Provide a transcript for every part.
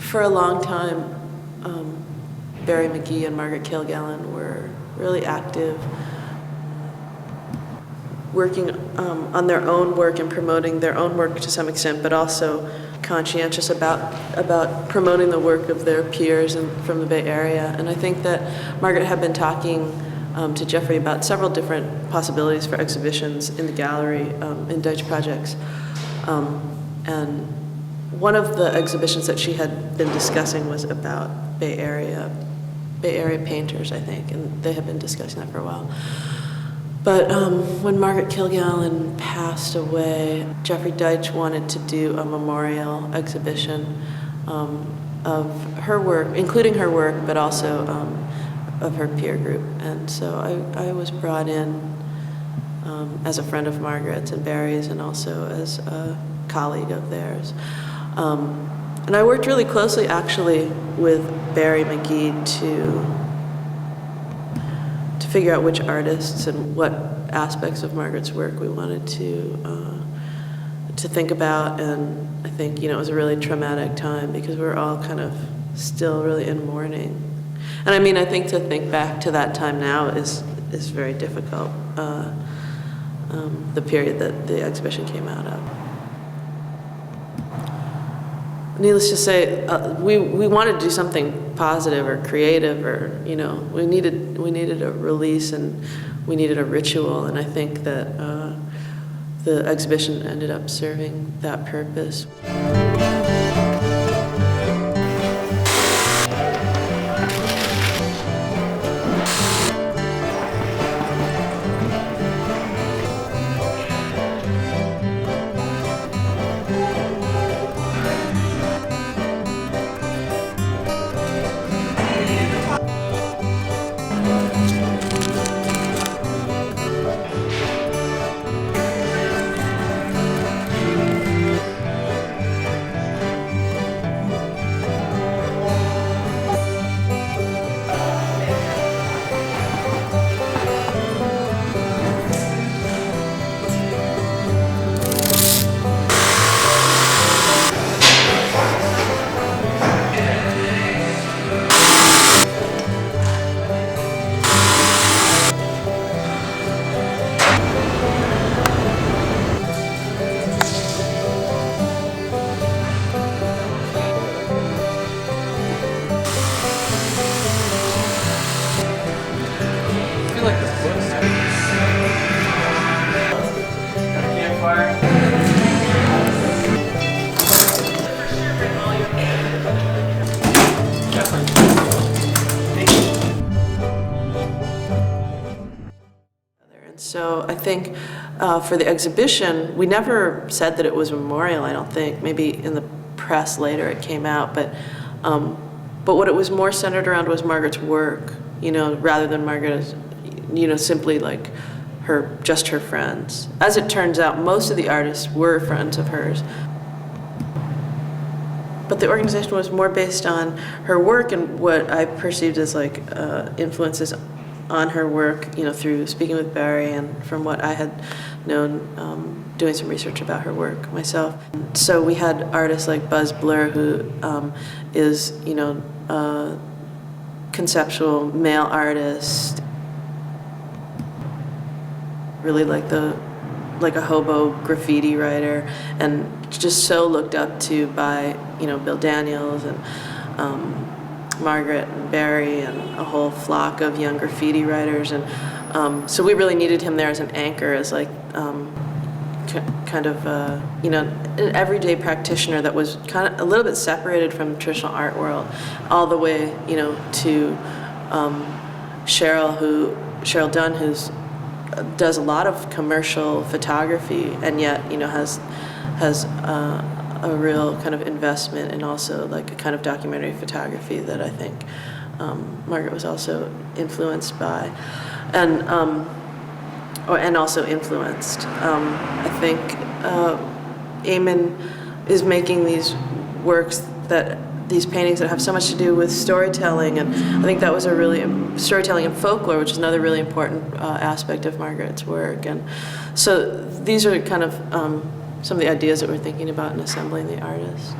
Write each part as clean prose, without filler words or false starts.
For a long time, Barry McGee and Margaret Kilgallen were really active, working on their own work and promoting their own work to some extent, but also conscientious about promoting the work of their peers from the Bay Area. And I think that Margaret had been talking to Jeffrey about several different possibilities for exhibitions in the gallery in Deutsche projects. And one of the exhibitions that she had been discussing was about Bay Area painters, I think, and they had been discussing that for a while. But when Margaret Kilgallen passed away, Jeffrey Deitch wanted to do a memorial exhibition of her work, including her work, but also of her peer group. And so I was brought in as a friend of Margaret's and Barry's, and also as a colleague of theirs. And I worked really closely, actually, with Barry McGee to figure out which artists and what aspects of Margaret's work we wanted to think about. And I think, it was a really traumatic time because we were all kind of still really in mourning. And I mean, I think to think back to that time now is very difficult, the period that the exhibition came out of. Needless to say, we wanted to do something positive or creative, or we needed a release and we needed a ritual, and I think that the exhibition ended up serving that purpose. So I think for the exhibition, we never said that it was a memorial, I don't think. Maybe in the press later it came out, but what it was more centered around was Margaret's work, rather than Margaret as, simply like just her friends. As it turns out, most of the artists were friends of hers. But the organization was more based on her work and what I perceived as like influences on her work, through speaking with Barry and from what I had known, doing some research about her work myself. So we had artists like Buz Blur, who is, a conceptual male artist, really like a hobo graffiti writer, and just so looked up to by, Bill Daniels and Margaret and Barry and a whole flock of young graffiti writers. And so we really needed him there as an anchor, as like kind of an everyday practitioner that was kind of a little bit separated from the traditional art world, all the way to Cheryl Dunn, who's does a lot of commercial photography, and yet has a real kind of investment and also like a kind of documentary photography that I think Margaret was also influenced by, and also influenced. I think Eamon is making these these paintings that have so much to do with storytelling, and I think that was storytelling and folklore, which is another really important aspect of Margaret's work. And so these are kind of some of the ideas that we're thinking about in assembling the artists.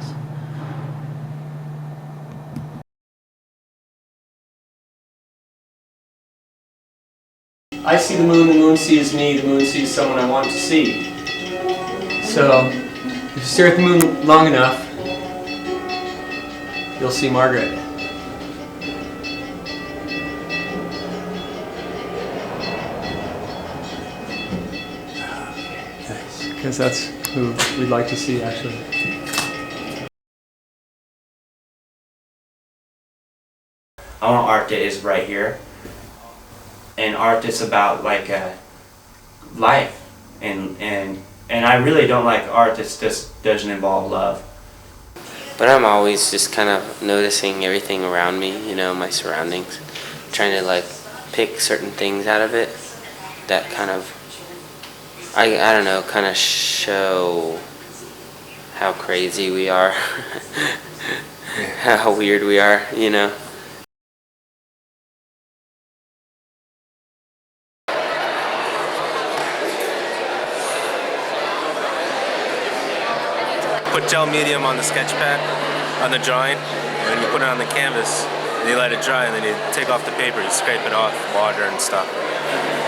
I see the moon sees me, the moon sees someone I want to see. So, if you stare at the moon long enough, you'll see Margaret. Nice, because that's who we'd like to see, actually. I want art that is right here, and art that's about like life, and I really don't like art that just doesn't involve love. But I'm always just kind of noticing everything around me, you know, my surroundings, trying to like pick certain things out of it that kind of, I don't know, kind of show how crazy we are, how weird we are, you know. Put gel medium on the sketch pad, on the drawing, and then you put it on the canvas, and you let it dry, and then you take off the paper, you scrape it off, water and stuff,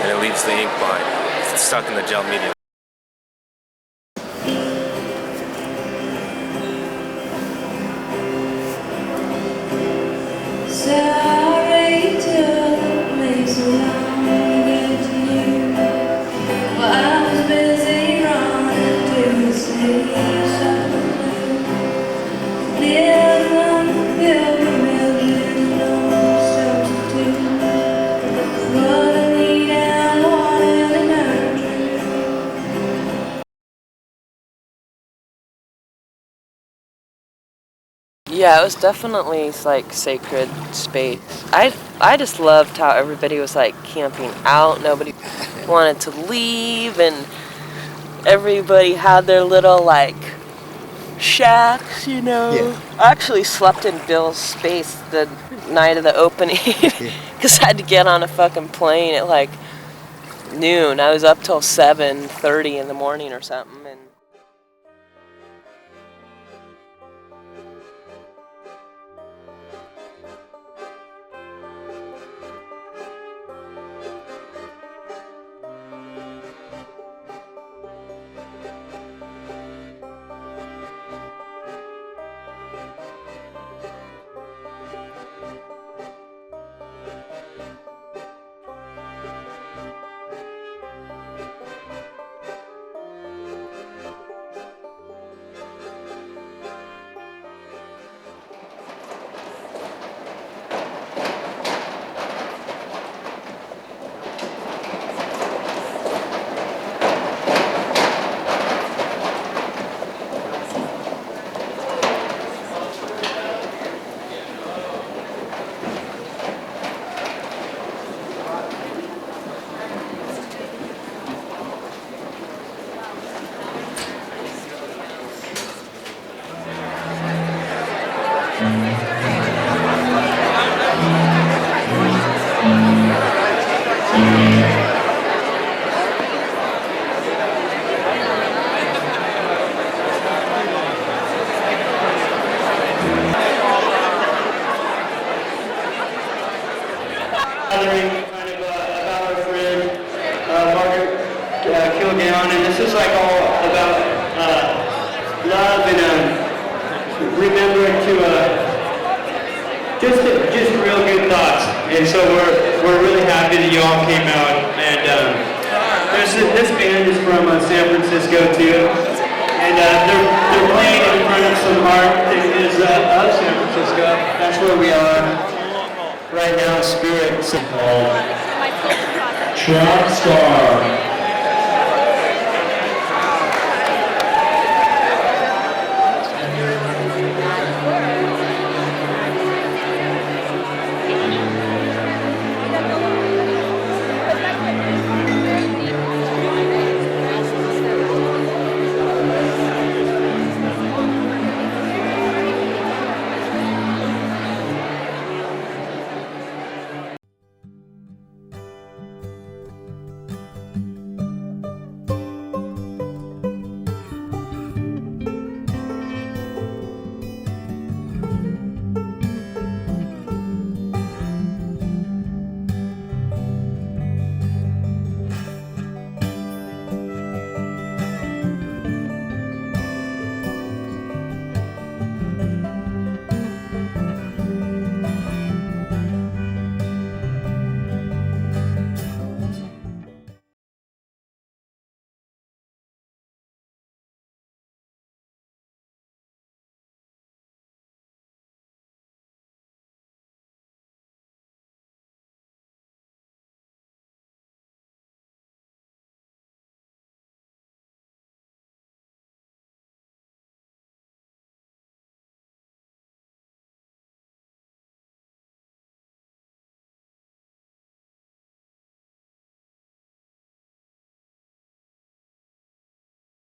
and it leaves the ink behind. It's stuck in the gel medium. Yeah, it was definitely like sacred space. I just loved how everybody was like camping out. Nobody wanted to leave, and everybody had their little like shacks, you know. Yeah. I actually slept in Bill's space the night of the opening because I had to get on a fucking plane at like noon. I was up till 7:30 in the morning or something, and about our friend Margaret Kilgallen, and this is like all about love and remembering to just real good thoughts. And so we're really happy that you all came out. And this band is from San Francisco too, and they're playing in front of some art that is of San Francisco. That's where we are right now in spirit. Called Trap Star.